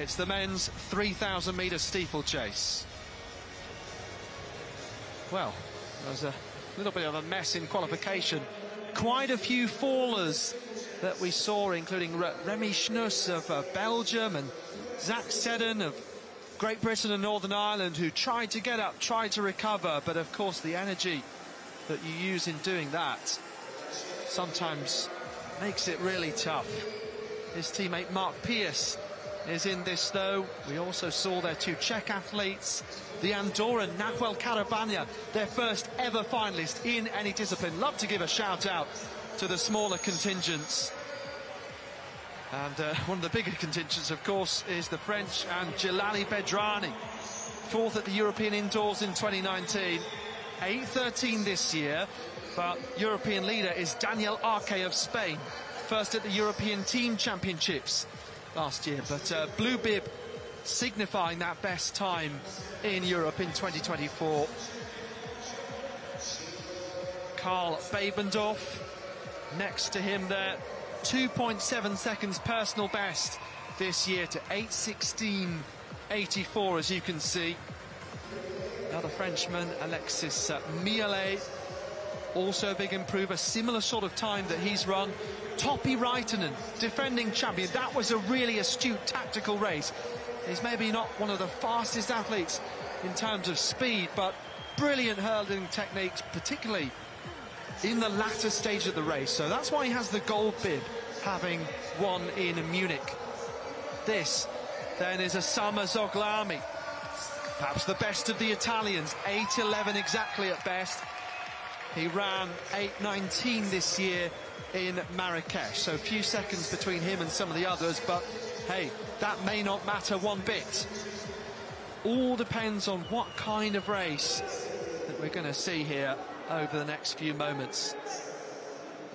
It's the men's 3,000-metre steeplechase. Well, there was a little bit of a mess in qualification. Quite a few fallers that we saw, including Remy Schnuss of Belgium and Zach Seddon of Great Britain and Northern Ireland, who tried to get up, tried to recover, but of course the energy that you use in doing that sometimes makes it really tough. His teammate Mark Pierce is in this though. We also saw their two Czech athletes, the Andorran Nahuel Carabana, their first ever finalist in any discipline. Love to give a shout out to the smaller contingents. And one of the bigger contingents, of course, is the French and Djilali Bedrani. Fourth at the European Indoors in 2019, 8-13 this year, but European leader is Daniel Arce of Spain. First at the European Team Championships last year, but blue bib signifying that best time in Europe in 2024. Karl Babendorf next to him there, 2.7 seconds personal best this year to 8:16.84, as you can see. Another Frenchman, Alexis Miellet, also a big improver, similar sort of time that he's run. Topi Raitanen, defending champion. That was a really astute tactical race. He's maybe not one of the fastest athletes in terms of speed, but brilliant hurdling techniques, particularly in the latter stage of the race. So that's why he has the gold bib, having won in Munich. This then is Osama Zoglami, perhaps the best of the Italians, 8:11 exactly at best. He ran 8:19 this year in Marrakesh, so a few seconds between him and some of the others, but hey, that may not matter one bit. All depends on what kind of race that we're going to see here over the next few moments.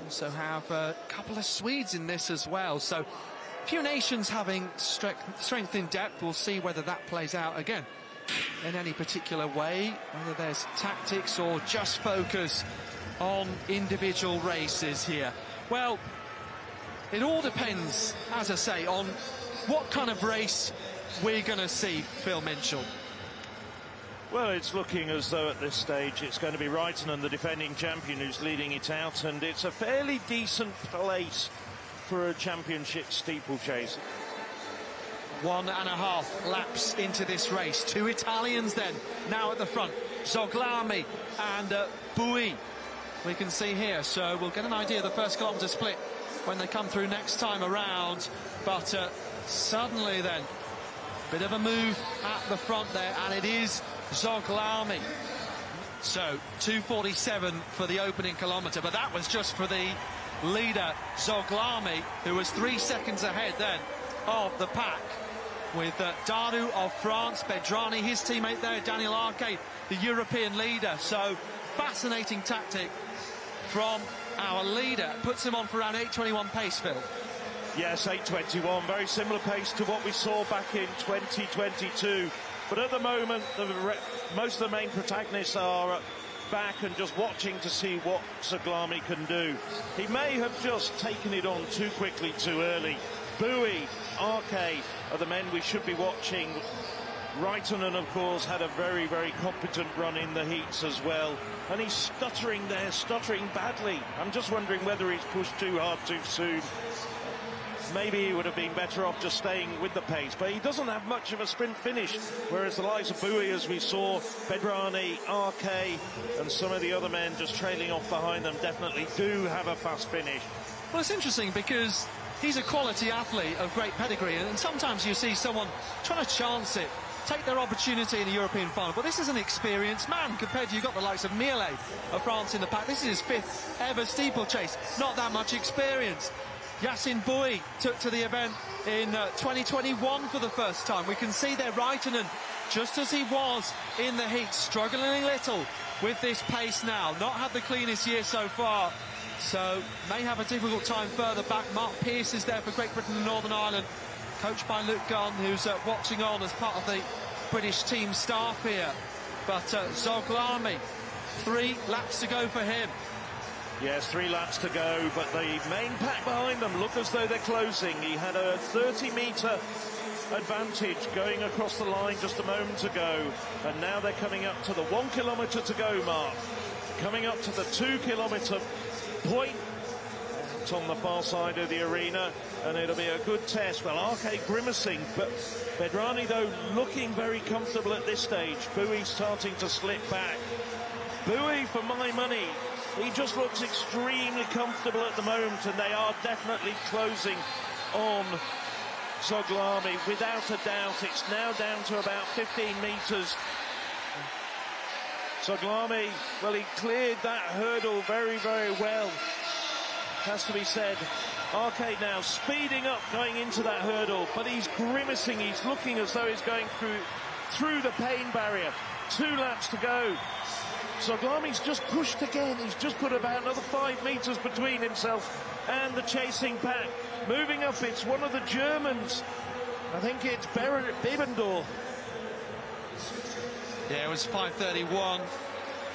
Also have a couple of Swedes in this as well, so a few nations having strength in depth. We'll see whether that plays out again in any particular way, whether there's tactics or just focus on individual races here. Well, it all depends, as I say, on what kind of race we're going to see, Phil Minshall. Well, it's looking as though at this stage it's going to be Raitanen, the defending champion, who's leading it out, and it's a fairly decent place for a championship steeplechase. 1.5 laps into this race. Two Italians then now at the front, Zoglami and Bui, we can see here. So we'll get an idea of the first kilometre split when they come through next time around. But suddenly then, bit of a move at the front there, and it is Zoglami. So 2:47 for the opening kilometre, but that was just for the leader Zoglami, who was 3 seconds ahead then of the pack, with Daru of France, Bedrani, his teammate there, Daniel Arce, the European leader. So fascinating tactic from our leader. Puts him on for around 8:21 pace, Phil. Yes, 8:21, very similar pace to what we saw back in 2022. But at the moment, most of the main protagonists are back and just watching to see what Zoglami can do. He may have just taken it on too quickly, too early. Bui, Arce are the men we should be watching. Raitanen, of course, had a very, very competent run in the heats as well. And he's stuttering there, stuttering badly. I'm just wondering whether he's pushed too hard too soon. Maybe he would have been better off just staying with the pace, but he doesn't have much of a sprint finish, whereas the likes of Bui, as we saw, Bedrani, Arce, and some of the other men just trailing off behind them definitely do have a fast finish. Well, it's interesting because he's a quality athlete of great pedigree, and sometimes you see someone trying to chance it, take their opportunity in a European final, but this is an experienced man compared to, you've got the likes of Miellet of France in the pack. This is his 5th ever steeplechase, not that much experience. Yassine Bui took to the event in 2021 for the first time. We can see there Raitanen, just as he was in the heat, struggling a little with this pace now. Not had the cleanest year so far, so may have a difficult time further back. Mark Pierce is there for Great Britain and Northern Ireland, coached by Luke Gunn, who's watching on as part of the British team staff here. But Zoglami, 3 laps to go for him. Yes, 3 laps to go, but the main pack behind them look as though they're closing. He had a 30-metre advantage going across the line just a moment ago, and now they're coming up to the 1 kilometre to go mark, coming up to the 2 kilometre point. It's on the far side of the arena, and it'll be a good test. Well, Arke grimacing, but Bedrani, though, looking very comfortable at this stage. Bowie starting to slip back. Bowie, for my money, he just looks extremely comfortable at the moment, and they are definitely closing on Zoglami, without a doubt. It's now down to about 15 metres. Zoglami, well, he cleared that hurdle very, very well, has to be said. Arke now speeding up going into that hurdle, but he's grimacing. He's looking as though he's going through the pain barrier. 2 laps to go. Zoglami's just pushed again. He's just put about another 5 metres between himself and the chasing pack. Moving up, it's one of the Germans. I think it's Bibendorf. Yeah, it was 5:31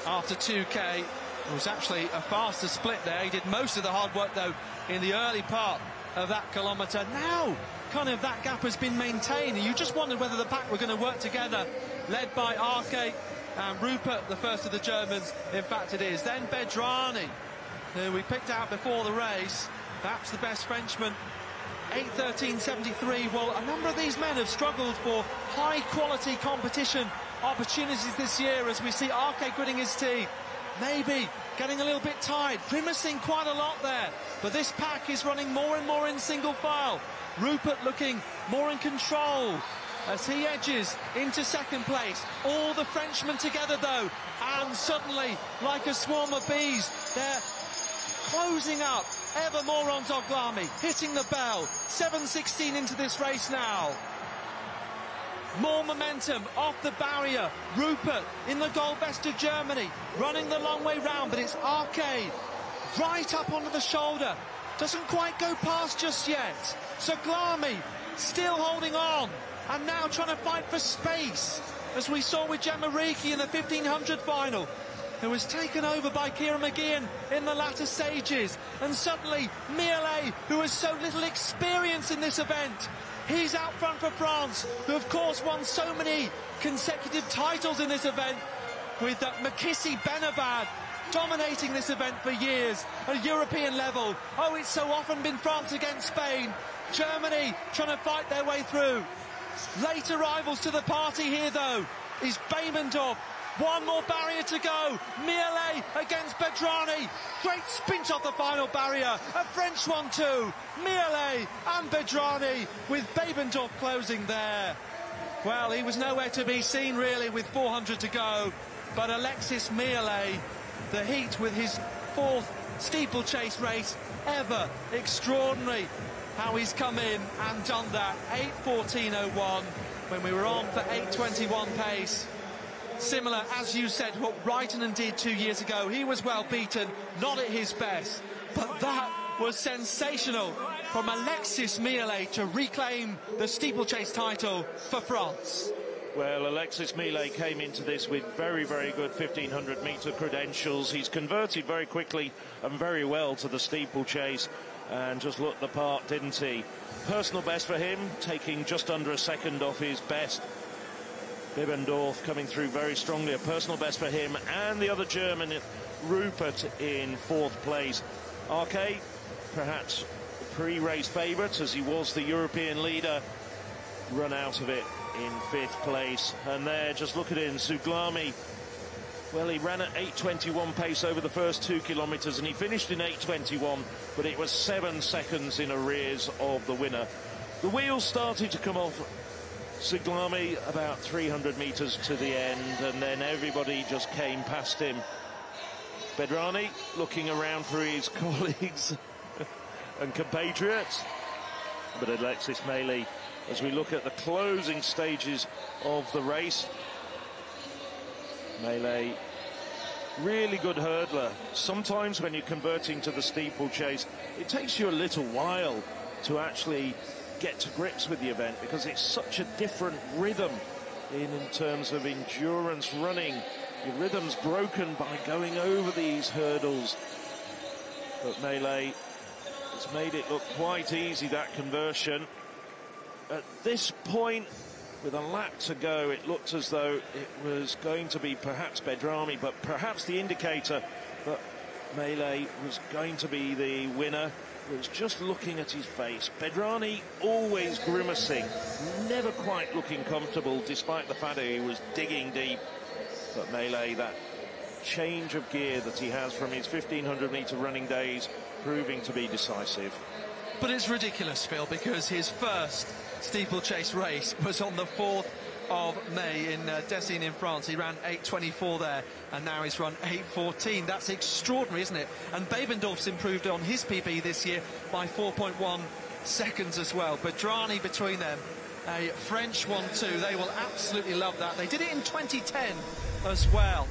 after 2K. It was actually a faster split there. He did most of the hard work, though, in the early part of that kilometre. Now, kind of that gap has been maintained. You just wondered whether the pack were going to work together, led by Arke and Rupert, the first of the Germans. In fact, it is. Then Bedrani, who we picked out before the race, perhaps the best Frenchman, 8:13.73. Well, a number of these men have struggled for high-quality competition opportunities this year, as we see Arke gritting his teeth, maybe getting a little bit tired, grimacing quite a lot there. But this pack is running more and more in single file. Rupert looking more in control as he edges into second place. All the Frenchmen together, though, and suddenly, like a swarm of bees, they're closing up ever more on Zoglami, hitting the bell. 7:16 into this race now. More momentum off the barrier. Rupert in the gold vest of Germany, running the long way round, but it's Arke right up onto the shoulder. Doesn't quite go past just yet. Zoglami still holding on, and now trying to fight for space, as we saw with Gemma Riki in the 1500 final, who was taken over by Kieran McGeehan in the latter stages. And suddenly Miellet, who has so little experience in this event, he's out front for France, who of course won so many consecutive titles in this event, with Makissi Benabad dominating this event for years at a European level. Oh, it's so often been France against Spain. Germany trying to fight their way through. Late arrivals to the party here, though, is Bebendorf. One more barrier to go. Miellet against Bedrani. Great sprint off the final barrier. A French one too. Miellet and Bedrani, with Bebendorf closing there. Well, he was nowhere to be seen, really, with 400 to go. But Alexis Miellet, the heat with his 4th steeplechase race ever. Extraordinary how he's come in and done that. 8:14.01 when we were on for 8:21 pace. Similar, as you said, what Reitinen did 2 years ago. He was well beaten, not at his best. But that was sensational from Alexis Miellet to reclaim the steeplechase title for France. Well, Alexis Miellet came into this with very, very good 1500-metre credentials. He's converted very quickly and very well to the steeplechase, and just looked the part, didn't he? Personal best for him, taking just under a second off his best. Bibendorf coming through very strongly, a personal best for him, and the other German, Rupert, in 4th place. Arke, perhaps pre-race favourite, as he was the European leader, run out of it in 5th place. And there, just look at it, Zoglami. Well, he ran at 8:21 pace over the first 2 kilometres, and he finished in 8:21, but it was 7 seconds in arrears of the winner. The wheels started to come off Zoglami about 300 metres to the end, and then everybody just came past him. Bedrani looking around for his colleagues and compatriots, but Alexis Miellet, as we look at the closing stages of the race, Miellet, really good hurdler. Sometimes when you're converting to the steeplechase, it takes you a little while to actually get to grips with the event, because it's such a different rhythm in terms of endurance running. Your rhythm's broken by going over these hurdles. But Miellet has made it look quite easy, that conversion. at this point, with a lap to go, it looked as though it was going to be perhaps Bedrami, but perhaps the indicator that Miellet was going to be the winner was just looking at his face. Bedrani always grimacing, never quite looking comfortable, despite the fact that he was digging deep. But Miellet, that change of gear that he has from his 1500-metre running days, proving to be decisive. But it's ridiculous, Phil, because his first steeplechase race was on the 4th of May in Dessines in France. He ran 8:24 there, and now he's run 8:14. That's extraordinary, isn't it? And Babendorf's improved on his PB this year by 4.1 seconds as well. Bedrani between them, a French 1-2. They will absolutely love that. They did it in 2010 as well.